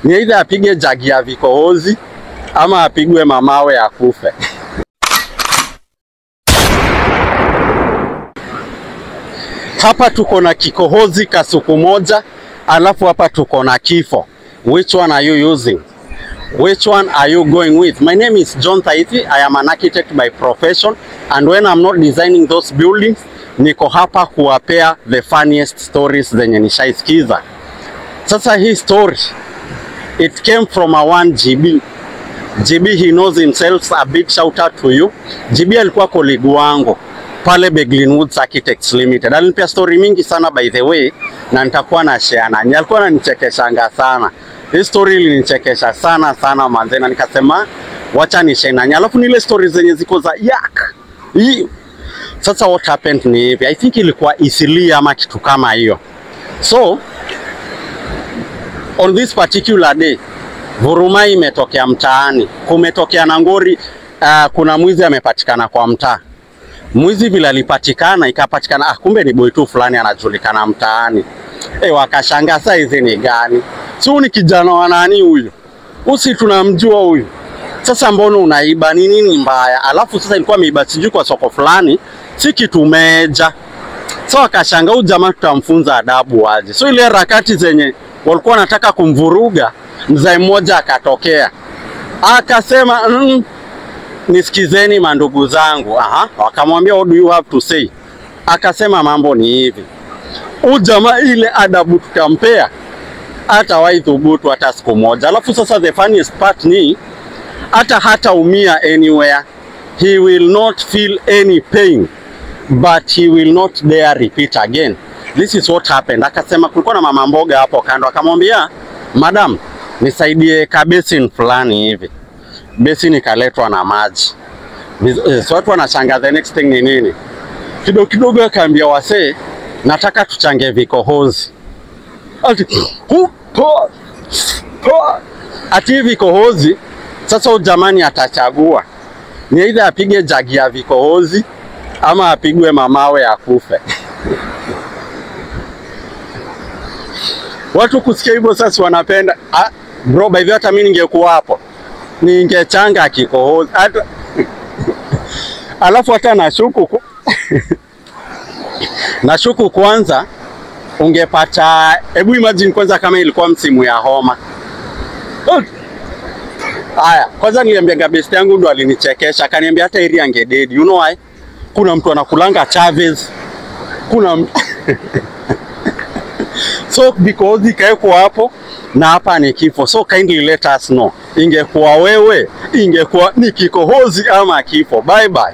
Ni either apige jagi ya vikohozi ama apigwe mamawe akufe. Hapa tuko na kikohozi kasuku moja, alafu hapa tuko na kifo. Which one are you using? Which one are you going with? My name is John Taithi. I am an architect by profession, and when I'm not designing those buildings, niko hapa kuwapea the funniest stories zenye nishaisikiza. Sasa hii story, it came from a one GB. GB, he knows himself, a big shout out to you. GB alikuwa colleague wangu pale Beglin Woods Architects Limited. Alinipea story mingi sana by the way, na nitakuwa na share nanyi. Alikuwa ananichekeshanga sana. Hii story ilinichekesha sana manze, na nikasema wacha ni share nanyi. Alafu nile stories zenye ziko za yak. Sasa what happened ni hivi. I think ilikuwa Isili ama kitu kama hiyo. So on this particular day, vurumai imetokea mtaani. Kumetokea na ngori, kuna mwizi amepatikana kwa mtaa. Mwizi vile alipatikana, ikapatikana kumbe ni boy tu fulani anajulikana mtaani. Wakashangaa sasa hizi ni gani? So ni kijana wa nani huyu? Usi tunamjua huyu. Sasa mbona unaiba, ni nini mbaya? Alafu sasa ilikuwa ameiba sijui kwa soko fulani, si kitu meja. So akashangaa huyu jamaa tutamfunza adabu aje. So ile harakati zenye walikuwa wanataka kumvuruga, mzee mmoja akatokea. Akasema nisikizeni mandugu zangu. Wakamwambia what do you have to say? Akasema mambo ni hivi. Jamaa ile adabu tutampea hata waithubutu hata siku moja. Alafu sasa the funniest part ni hata umia anywhere. He will not feel any pain, but he will not dare repeat again. This is what happened. Akasema kulikuwa na mama mboga hapo kando. Akamwambia, madam, nisaidie kabesin fulani hivi. Besin ikaletwa na maji. So watu wanashangaa the next thing ni nini? Kidogo akaambia wasee, nataka tuchange vikohozi. Ati vikohozi, sasa ujamani atachagua. Ni either apige jagi ya vikohozi ama apigwe mamawe akufe. Watu kusikia hivyo sasa wanapenda. Bro, by the way hata mimi ningekuwa hapo, ningechanga kikohozi. Alafu hata nashuku kwanza ungepata, hebu imagine kwanza kama ilikuwa msimu ya homa. Kwanza niliambia best yangu ndo alinichekesha, akaniambia hata area angededi. You know why? Kuna mtu anakulanga Chavez. So because ikaekwa hapo na hapa ni kifo. So kindly let us know. Ingekuwa wewe, ingekuwa ni kikohozi ama kifo. Bye bye.